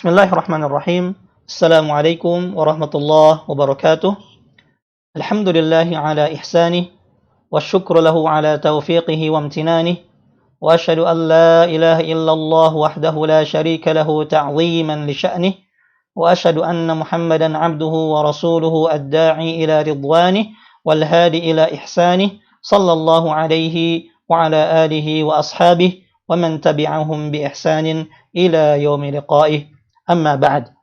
Bismillahirrahmanirrahim. Assalamualaikum warahmatullahi wabarakatuh. Alhamdulillahi ala ihsanih. Wasyukru lahu ala taufiqihi wa amtinanih. Wa ashhadu an la ilaha illallah wahdahu la syarika lahu ta'ziman li sya'nih. Wa ashhadu anna Muhammadan abduhu wa rasuluhu ad-da'i ila ridwanih wal hadi ila ihsanih. Sallallahu alaihi wa ala alihi wa ashabih wa man tabi'ahum bi ihsanin ila yaumi liqa'ih. Amma ba'd.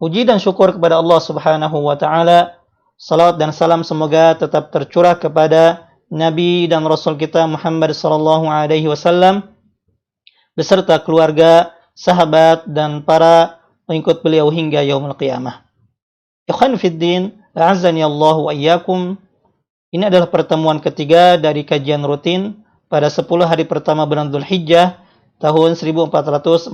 Puji dan syukur kepada Allah Subhanahu wa taala. Salawat dan salam semoga tetap tercurah kepada Nabi dan Rasul kita Muhammad sallallahu alaihi wasallam beserta keluarga, sahabat dan para pengikut beliau hingga yaumul qiyamah. Ikhwan fid din, a'azzani Allah wa iyyakum. Ini adalah pertemuan ketiga dari kajian rutin pada 10 hari pertama bulan Dzulhijjah tahun 1441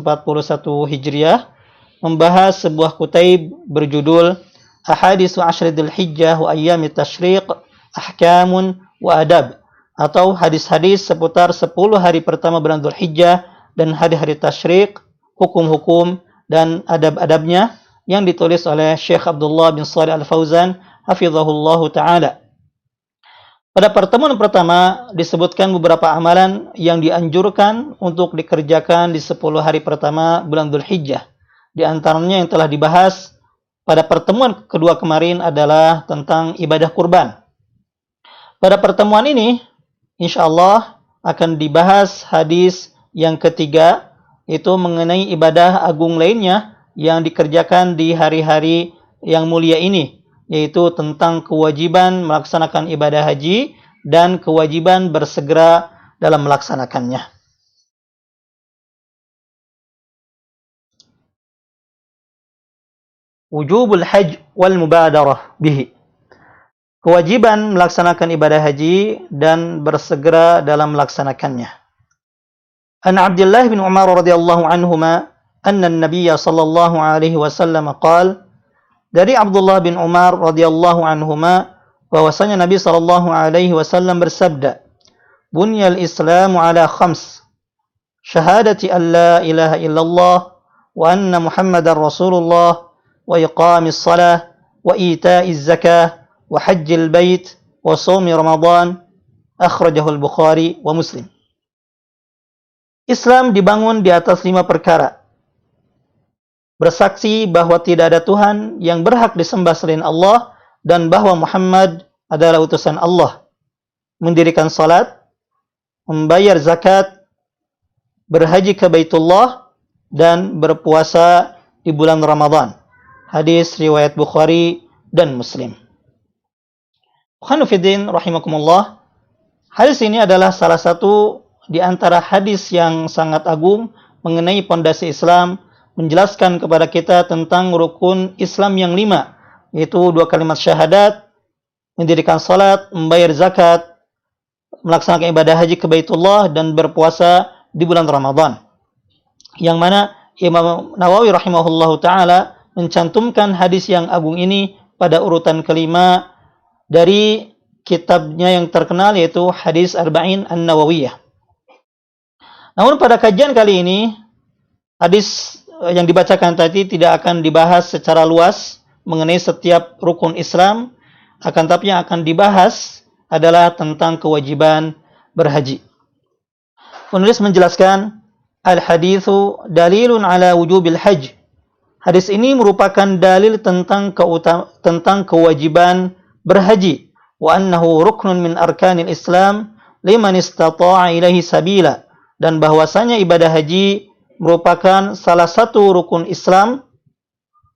Hijriah, membahas sebuah kutaib berjudul Ahaditsu Ashri Dzulhijjah wa Ayyamit Tasyriq Ahkamun wa Adab, atau hadis-hadis seputar 10 hari pertama bulan Dzulhijjah dan hari-hari tasyriq, hukum-hukum dan adab-adabnya, yang ditulis oleh Syekh Abdullah bin Shalih Al-Fauzan hafizahullahu taala. Pada pertemuan pertama disebutkan beberapa amalan yang dianjurkan untuk dikerjakan di 10 hari pertama bulan Dzulhijjah. Di antaranya yang telah dibahas pada pertemuan kedua kemarin adalah tentang ibadah kurban. Pada pertemuan ini, insyaallah akan dibahas hadis yang ketiga, itu mengenai ibadah agung lainnya yang dikerjakan di hari-hari yang mulia ini, yaitu tentang kewajiban melaksanakan ibadah haji dan kewajiban bersegera dalam melaksanakannya. Wujubul hajj wal mubadarah bihi. Kewajiban melaksanakan ibadah haji dan bersegera dalam melaksanakannya. An Abdullah bin Umar radhiyallahu anhuma anna an-nabiy sallallahu alaihi wasallam qala, dari Abdullah bin Umar radhiyallahu anhuma bahwasanya Nabi sallallahu alaihi wasallam bersabda, bunyal islamu ala khams, syahadati an la ilaha illallah wa anna muhammadar rasulullah wa iqamis salah wa ita'iz zakah wa hajjil bait wa shaumi ramadan, akhrajahu al-Bukhari wa Muslim. Islam dibangun di atas 5 perkara. Bersaksi bahwa tidak ada Tuhan yang berhak disembah selain Allah dan bahwa Muhammad adalah utusan Allah. Mendirikan salat, membayar zakat, berhaji ke Baitullah dan berpuasa di bulan Ramadan. Hadis riwayat Bukhari dan Muslim. Khanufidin rahimakumullah. Hadis ini adalah salah satu di antara hadis yang sangat agung mengenai pondasi Islam, menjelaskan kepada kita tentang rukun Islam yang 5, yaitu 2 kalimat syahadat, mendirikan salat, membayar zakat, melaksanakan ibadah haji ke Baitullah dan berpuasa di bulan Ramadan. Yang mana Imam Nawawi rahimahullahu taala mencantumkan hadis yang agung ini pada urutan kelima dari kitabnya yang terkenal, yaitu Hadis Arba'in An-Nawawiyah. Namun pada kajian kali ini, hadis yang dibacakan tadi tidak akan dibahas secara luas mengenai setiap rukun Islam, akan tapi yang akan dibahas adalah tentang kewajiban berhaji. Penulis menjelaskan, al-hadithu dalilun ala wujubil hajj. Hadis ini merupakan dalil tentang kewajiban berhaji, wa annahu ruknun min arkanil Islam liman istata'a ilaihi sabila, dan bahwasanya ibadah haji merupakan salah satu rukun Islam,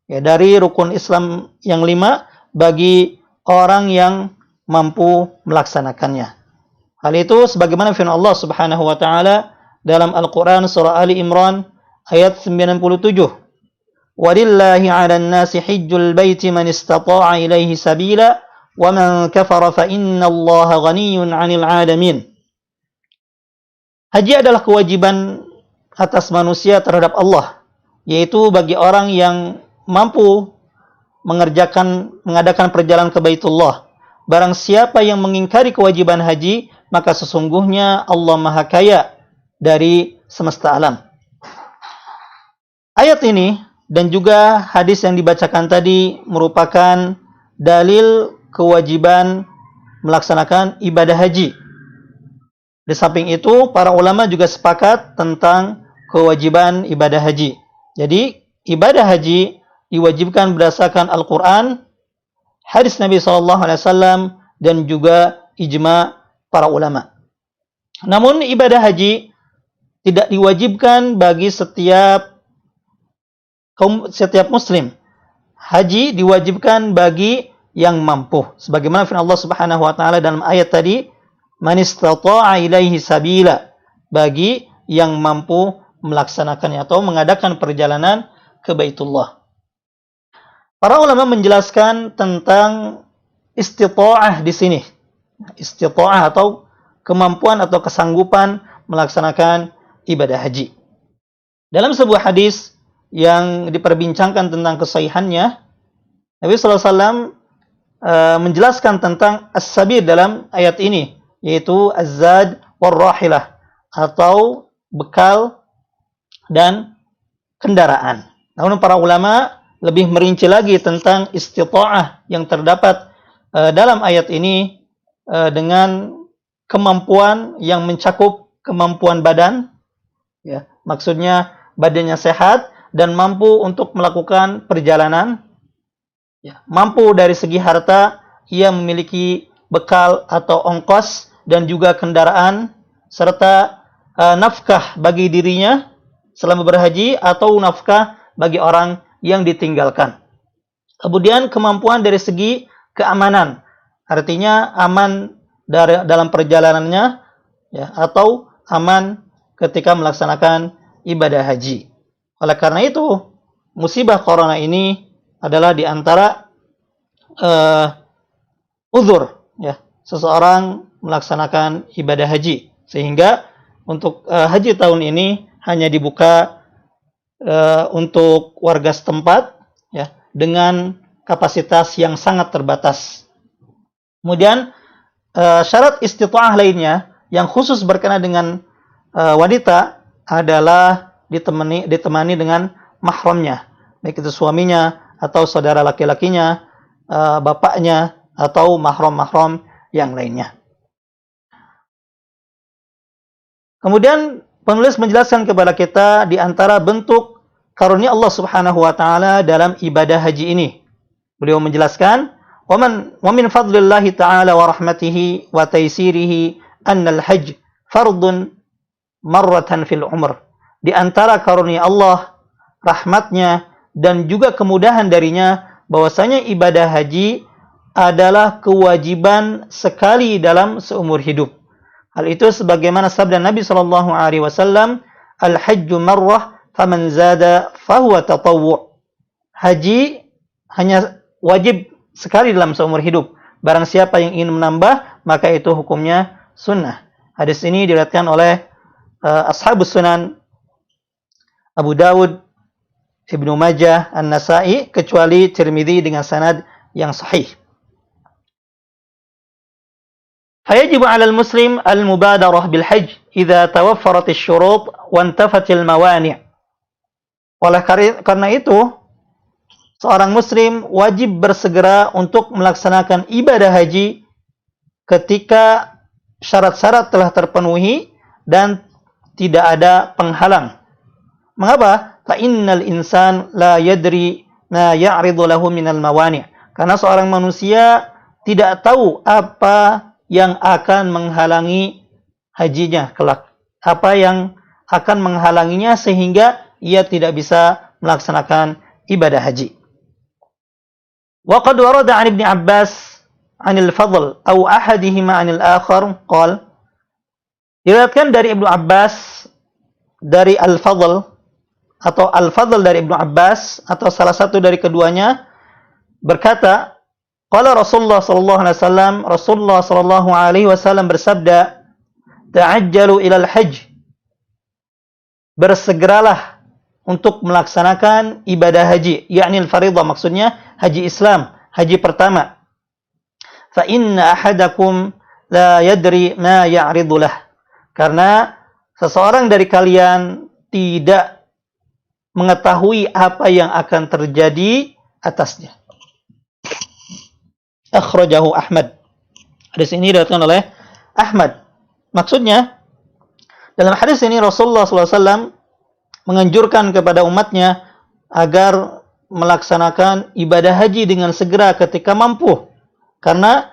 ya, dari rukun Islam yang 5 bagi orang yang mampu melaksanakannya. Hal itu sebagaimana firman Allah Subhanahu wa taala dalam Al-Qur'an surah Ali Imran ayat 97. Walillahi 'alan nasi hajjul baiti man istata'a ilaihi sabila wa man kafara fa innallaha ghaniyyun 'anil 'alamin. Haji adalah kewajiban atas manusia terhadap Allah, yaitu bagi orang yang mampu mengadakan perjalanan ke Baitullah. Barang siapa yang mengingkari kewajiban haji, maka sesungguhnya Allah Maha Kaya dari semesta alam. Ayat ini dan juga hadis yang dibacakan tadi merupakan dalil kewajiban melaksanakan ibadah haji. Di samping itu, para ulama juga sepakat tentang kewajiban ibadah haji. Jadi, ibadah haji diwajibkan berdasarkan Al-Quran, hadis Nabi SAW, dan juga ijma para ulama. Namun, ibadah haji tidak diwajibkan bagi setiap muslim. Haji diwajibkan bagi yang mampu. Sebagaimana firman Allah Subhanahu wa taala dalam ayat tadi, "Man istata'a ilaihi sabila." Bagi yang mampu melaksanakannya atau mengadakan perjalanan ke Baitullah. Para ulama menjelaskan tentang istita'ah di sini. Istita'ah atau kemampuan atau kesanggupan melaksanakan ibadah haji. Dalam sebuah hadis yang diperbincangkan tentang kesahihannya, Nabi SAW menjelaskan tentang as-sabir dalam ayat ini, yaitu az-zad war-rahilah, atau bekal dan kendaraan. Namun para ulama lebih merinci lagi tentang istita'ah yang terdapat dalam ayat ini dengan kemampuan yang mencakup kemampuan badan, ya, maksudnya badannya sehat dan mampu untuk melakukan perjalanan, ya, mampu dari segi harta, ia memiliki bekal atau ongkos dan juga kendaraan, serta nafkah bagi dirinya selama berhaji atau nafkah bagi orang yang ditinggalkan. Kemudian kemampuan dari segi keamanan, artinya aman dalam perjalanannya, ya, atau aman ketika melaksanakan ibadah haji. Oleh karena itu, musibah corona ini adalah di antara uzur, ya, seseorang melaksanakan ibadah haji, sehingga untuk haji tahun ini hanya dibuka untuk warga setempat, ya, dengan kapasitas yang sangat terbatas. Kemudian syarat istita'ah lainnya yang khusus berkenaan dengan wanita adalah ditemani dengan mahramnya, baik itu suaminya atau saudara laki-lakinya, bapaknya atau mahram-mahram yang lainnya. Kemudian penulis menjelaskan kepada kita di antara bentuk karunia Allah Subhanahu wa taala dalam ibadah haji ini. Beliau menjelaskan, "Wa min fadlillahi ta'ala wa rahmatihi wa taysirihi anna al-hajj fardun marratan fil umr." Di antara karunia Allah, rahmatnya, dan juga kemudahan darinya, bahwasanya ibadah haji adalah kewajiban sekali dalam seumur hidup. Hal itu sebagaimana sabda Nabi SAW, "Al-hajju marrah, faman zada fahuwa tatawwu'." Haji hanya wajib sekali dalam seumur hidup. Barang siapa yang ingin menambah, maka itu hukumnya sunnah. Hadis ini diriwayatkan oleh Ashabus Sunan, Abu Dawud, Ibnu Majah, An-Nasa'i, kecuali Tirmidzi dengan sanad yang sahih. Fayajibu 'alal muslim al-mubadarah bil hajj idza tawaffarat asy-syurut wa intafat al-mawani'. Oleh karena itu, seorang muslim wajib bersegera untuk melaksanakan ibadah haji ketika syarat-syarat telah terpenuhi dan tidak ada penghalang. Mengapa? Fa innal insan la yadri ma ya'ridu lahu minal mawani'. Karena seorang manusia tidak tahu apa yang akan menghalangi hajinya kelak. Apa yang akan menghalanginya sehingga ia tidak bisa melaksanakan ibadah haji. Wa qad warada 'an Ibnu Abbas 'anil Fadl aw ahadihima 'anil akhar qala, diriwayatkan dari Ibnu Abbas dari Al-Fadl atau Al-Fadl dari Ibnu Abbas atau salah satu dari keduanya berkata, qala Rasulullah sallallahu alaihi wasallam, Rasulullah sallallahu alaihi wasallam bersabda, ta'ajjalu ilal hajj, bersegeralah untuk melaksanakan ibadah haji, yakni al-fariḍah, maksudnya haji Islam, haji pertama. Fa inna ahadakum la yadri ma ya'ridu lah, karena seseorang dari kalian tidak mengetahui apa yang akan terjadi atasnya. Akhrajahu Ahmad. Hadis ini diriwayatkan oleh Ahmad. Maksudnya, dalam hadis ini Rasulullah SAW menganjurkan kepada umatnya agar melaksanakan ibadah haji dengan segera ketika mampu. Karena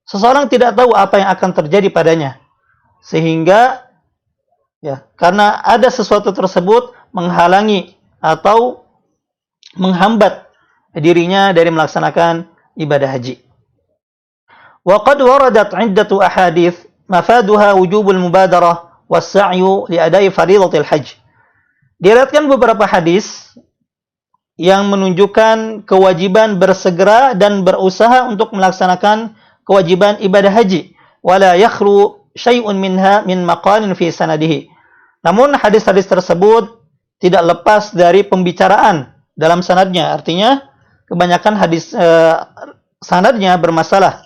seseorang tidak tahu apa yang akan terjadi padanya. Sehingga karena ada sesuatu tersebut menghalangi atau menghambat dirinya dari melaksanakan ibadah haji. Wa qad waradat 'iddatu ahadits mafaduha wujubul mubadarah was-sa'yu li adai fardhatil hajj. Diriwayatkan beberapa hadis yang menunjukkan kewajiban bersegera dan berusaha untuk melaksanakan kewajiban ibadah haji. Wala yakhlu syai'un minha min maqalin fi sanadihi. Namun hadis-hadis tersebut tidak lepas dari pembicaraan dalam sanadnya. Artinya kebanyakan hadis sanadnya bermasalah.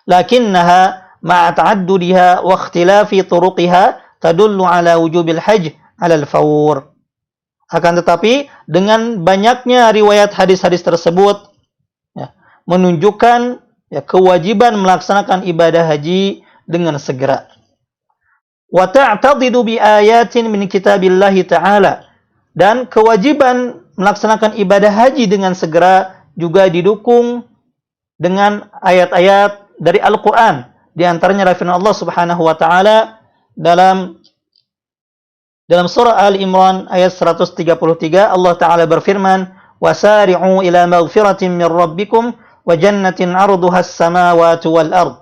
Lakinnaha ma'a ta'addudiha wa ikhtilafi turuqiha tadullu ala wujubil hajj ala al-fawr. Akan tetapi dengan banyaknya riwayat hadis-hadis tersebut menunjukkan kewajiban melaksanakan ibadah haji dengan segera. Wa ta'tadidu bi ayatin min kitabillahi ta'ala. Dan kewajiban melaksanakan ibadah haji dengan segera juga didukung dengan ayat-ayat dari Al-Quran. Di antaranya firman Allah Subhanahu wa taala dalam surah Al-Imran ayat 133, Allah taala berfirman, "Wasari'u ila maghfiratin min rabbikum wa jannatin 'arduha as-samawati wal ard."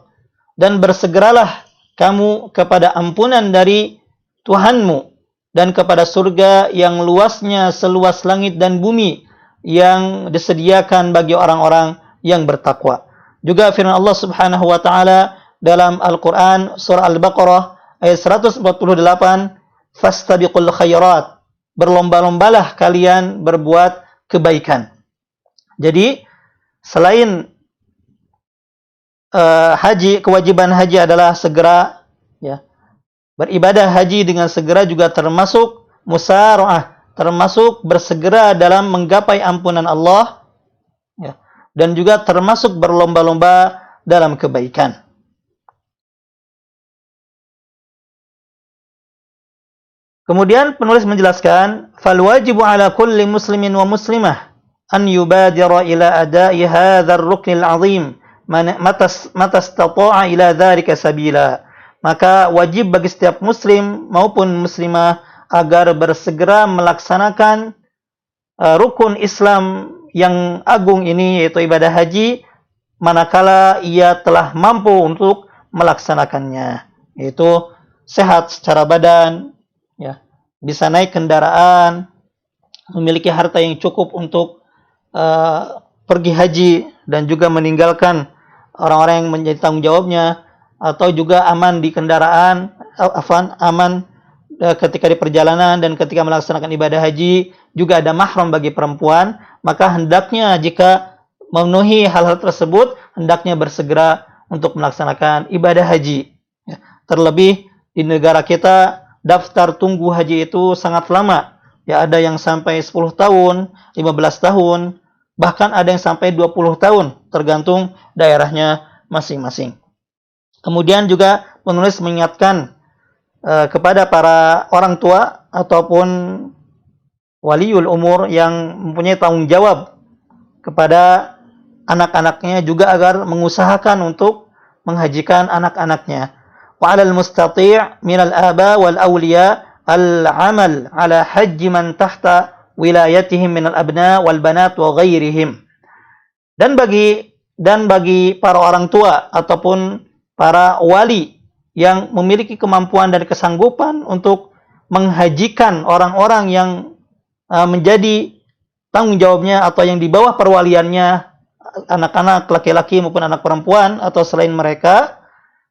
Dan bersegeralah kamu kepada ampunan dari Tuhanmu dan kepada surga yang luasnya seluas langit dan bumi yang disediakan bagi orang-orang yang bertakwa. Juga firman Allah Subhanahu wa taala dalam Al-Qur'an surah Al-Baqarah ayat 148, "Fastabiqul khairat." Berlomba-lombalah kalian berbuat kebaikan. Jadi selain haji, kewajiban haji adalah segera beribadah haji dengan segera juga termasuk musara'ah, termasuk bersegera dalam menggapai ampunan Allah dan juga termasuk berlomba-lomba dalam kebaikan. Kemudian penulis menjelaskan, "Fal wajibu ala kulli muslimin wa muslimah an yubadira ila ada'i hadzal ruknil 'azim mata istata'a ila dzalika sabila." Maka wajib bagi setiap muslim maupun muslimah agar bersegera melaksanakan rukun Islam yang agung ini, yaitu ibadah haji, manakala ia telah mampu untuk melaksanakannya, yaitu sehat secara badan, bisa naik kendaraan, memiliki harta yang cukup untuk pergi haji, dan juga meninggalkan orang-orang yang menjadi tanggung jawabnya, atau juga aman di kendaraan, aman ketika di perjalanan dan ketika melaksanakan ibadah haji, juga ada mahram bagi perempuan, maka hendaknya jika memenuhi hal-hal tersebut, hendaknya bersegera untuk melaksanakan ibadah haji. Terlebih di negara kita, daftar tunggu haji itu sangat lama. Ada yang sampai 10 tahun, 15 tahun, bahkan ada yang sampai 20 tahun, tergantung daerahnya masing-masing. Kemudian juga penulis mengingatkan kepada para orang tua ataupun waliul umur yang mempunyai tanggung jawab kepada anak-anaknya juga agar mengusahakan untuk menghajikan anak-anaknya. Wa 'alal mustati' minal aba wal awliya al-'amal 'ala hajji man tahta wilayatihim minal abna wal banat wa ghairihim. Dan bagi para orang tua ataupun para wali yang memiliki kemampuan dan kesanggupan untuk menghajikan orang-orang yang menjadi tanggung jawabnya atau yang di bawah perwaliannya, anak-anak laki-laki maupun anak perempuan atau selain mereka,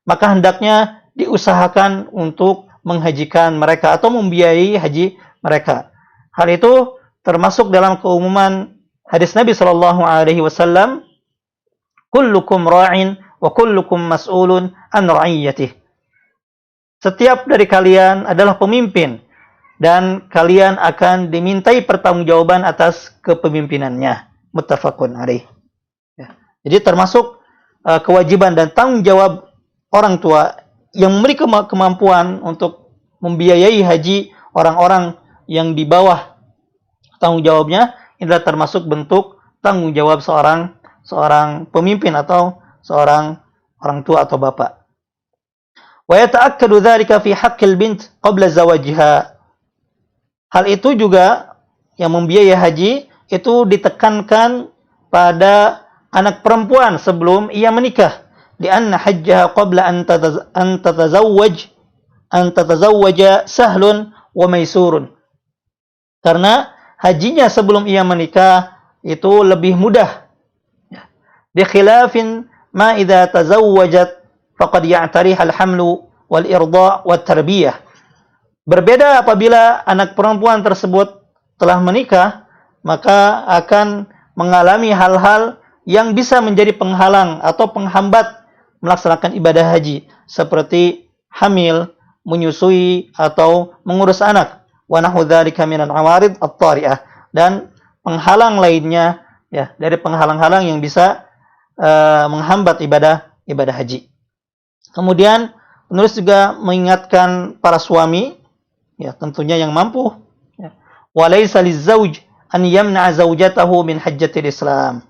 maka hendaknya diusahakan untuk menghajikan mereka atau membiayai haji mereka. Hal itu termasuk dalam keumuman hadis Nabi sallallahu alaihi wasallam, "Kullukum ra'in wa kullukum mas'ulun an ra'iyyatihi." Setiap dari kalian adalah pemimpin dan kalian akan dimintai pertanggungjawaban atas kepemimpinannya. Muttafaqun alaih. Ya. Jadi termasuk kewajiban dan tanggung jawab orang tua yang memiliki kemampuan untuk membiayai haji orang-orang yang di bawah tanggung jawabnya, inilah termasuk bentuk tanggung jawab seorang pemimpin atau seorang orang tua atau bapak. Wa yata'akkadu dzalika fi haqqil bint qabla zawajiha. Hal itu juga yang membiayai haji itu ditekankan pada anak perempuan sebelum ia menikah. Lianna hajjaha qabla an tatazawwaja sahlun wa maisurun. Karena hajinya sebelum ia menikah itu lebih mudah. Bi khilafin ma idza tazawwajat faqad ya'tariha al-hamlu wal irda' wat tarbiyah. Berbeda apabila anak perempuan tersebut telah menikah, maka akan mengalami hal-hal yang bisa menjadi penghalang atau penghambat melaksanakan ibadah haji, seperti hamil, menyusui, atau mengurus anak. Wa nahu dzalika minal awarid at-tari'ah, dan penghalang lainnya ya dari penghalang-halang yang bisa menghambat ibadah haji. Kemudian penulis juga mengingatkan para suami, ya tentunya yang mampu, ya. Walaysa lizzauj an yamna'a zaujatahu min hajjatil Islam.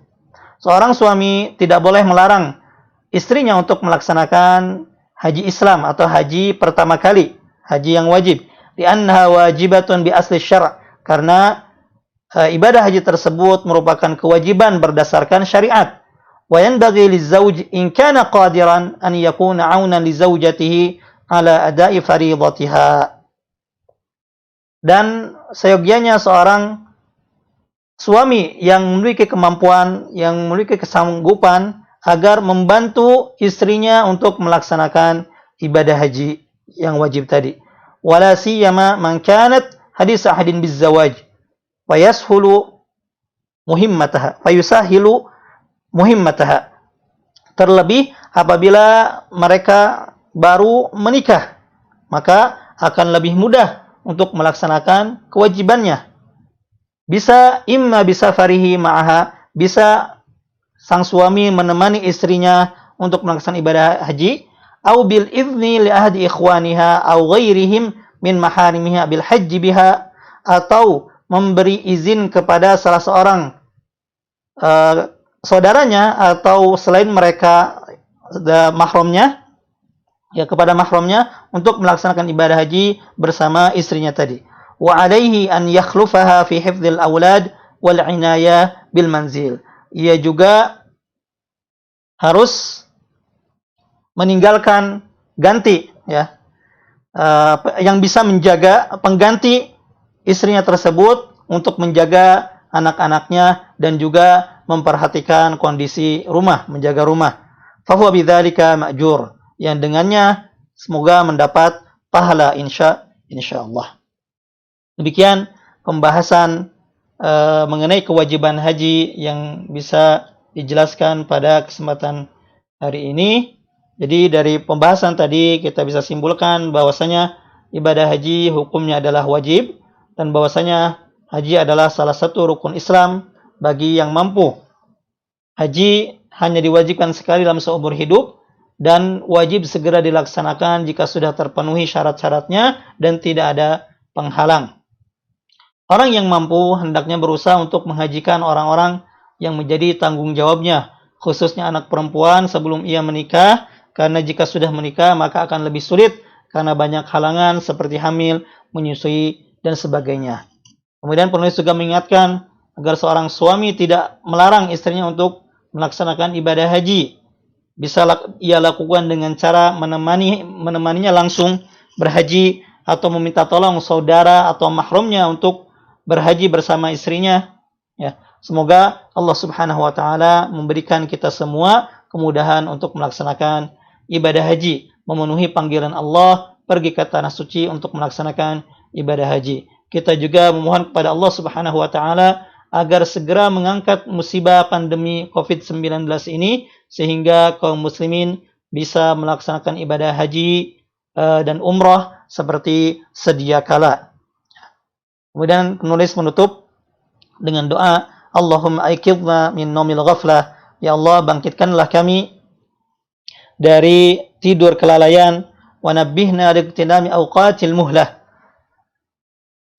Seorang suami tidak boleh melarang istrinya untuk melaksanakan haji Islam atau haji pertama kali, haji yang wajib. Li'annaha wajibatun bi asli syara', karena ibadah haji tersebut merupakan kewajiban berdasarkan syariat. Wa yanbaghi lizzauj in kana qadiran an yakuna 'aunan li zaujatihi ala ada'i fariidatiha. Dan seyogianya seorang suami yang memiliki kemampuan, yang memiliki kesanggupan agar membantu istrinya untuk melaksanakan ibadah haji yang wajib tadi. Wala siyama man kanat hadis ahadin bizzawaj wa yashulu muhimmataha, fa yusahilu muhimmataha. Terlebih apabila mereka baru menikah, maka akan lebih mudah untuk melaksanakan kewajibannya. Bisa imma bisa farihi ma'aha, bisa sang suami menemani istrinya untuk melaksanakan ibadah haji, au bil idzni li ahadi ikhwaniha au ghairihim min maharimiha bil hajji biha, atau memberi izin kepada salah seorang saudaranya atau selain mereka mahramnya, ya kepada mahramnya untuk melaksanakan ibadah haji bersama istrinya tadi. Wa alaihi an yakhlufaha fi hifdzil aulad wal inayah bil manzil. Ia juga harus meninggalkan ganti, ya, yang bisa menjaga pengganti istrinya tersebut untuk menjaga anak-anaknya dan juga memperhatikan kondisi rumah, menjaga rumah. Fahuwa bidzalika ma'jur, yang dengannya semoga mendapat pahala insyaallah. Demikian pembahasan mengenai kewajiban haji yang bisa dijelaskan pada kesempatan hari ini. Jadi dari pembahasan tadi kita bisa simpulkan bahwasanya ibadah haji hukumnya adalah wajib, dan bahwasanya haji adalah salah satu rukun Islam bagi yang mampu. Haji hanya diwajibkan sekali dalam seumur hidup dan wajib segera dilaksanakan jika sudah terpenuhi syarat-syaratnya dan tidak ada penghalang. Orang yang mampu hendaknya berusaha untuk menghajikan orang-orang yang menjadi tanggung jawabnya, khususnya anak perempuan sebelum ia menikah, karena jika sudah menikah maka akan lebih sulit karena banyak halangan seperti hamil, menyusui, dan sebagainya. Kemudian penulis juga mengingatkan agar seorang suami tidak melarang istrinya untuk melaksanakan ibadah haji. Bisa ia lakukan dengan cara menemaninya langsung berhaji, atau meminta tolong saudara atau mahramnya untuk berhaji bersama istrinya. Ya, semoga Allah Subhanahu wa taala memberikan kita semua kemudahan untuk melaksanakan ibadah haji, memenuhi panggilan Allah pergi ke tanah suci untuk melaksanakan ibadah haji. Kita juga memohon kepada Allah Subhanahu wa taala agar segera mengangkat musibah pandemi COVID-19 ini sehingga kaum muslimin bisa melaksanakan ibadah haji dan umrah seperti sedia kala. Kemudian penulis menutup dengan doa, Allahumma aikidna min naumil ghaflah. Ya Allah, bangkitkanlah kami dari tidur kelalaian, wa nabbihna liqtinami awqatil muhlah.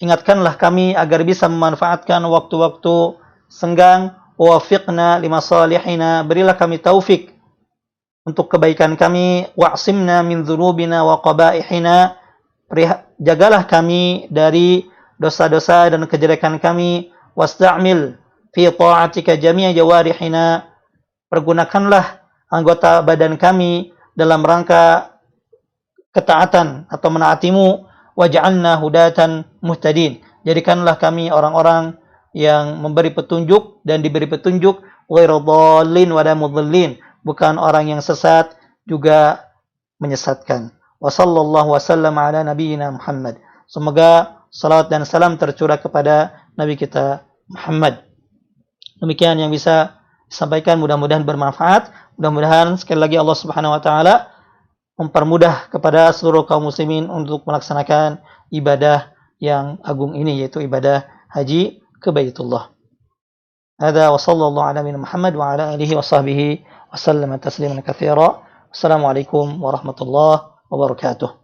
Ingatkanlah kami agar bisa memanfaatkan waktu-waktu senggang, wa wafiqna limasalihina, berilah kami taufik untuk kebaikan kami, wa'simna min dzunubina wa qabaihina, jagalah kami dari dosa-dosa dan kejelekan kami, wasta'mil fi ta'atika jami'a jawarihina, pergunakanlah anggota badan kami dalam rangka ketaatan atau menaatimu, waj'alna hudatan muhtadin, jadikanlah kami orang-orang yang memberi petunjuk dan diberi petunjuk, ghairu dhallin wa la mudhillin, bukan orang yang sesat juga menyesatkan. Wa sallallahu wasallam ala nabiyyina Muhammad. Semoga salawat dan salam tercurah kepada Nabi kita Muhammad. Demikian yang bisa disampaikan, mudah-mudahan bermanfaat. Mudah-mudahan sekali lagi Allah Subhanahu wa taala mempermudah kepada seluruh kaum muslimin untuk melaksanakan ibadah yang agung ini, yaitu ibadah haji ke Baitullah. Hadza wa sallallahu ala nabiyyina Muhammad wa ala alihi wa sahbihi wa sallama tasliman katsira. Assalamualaikum warahmatullahi wabarakatuh.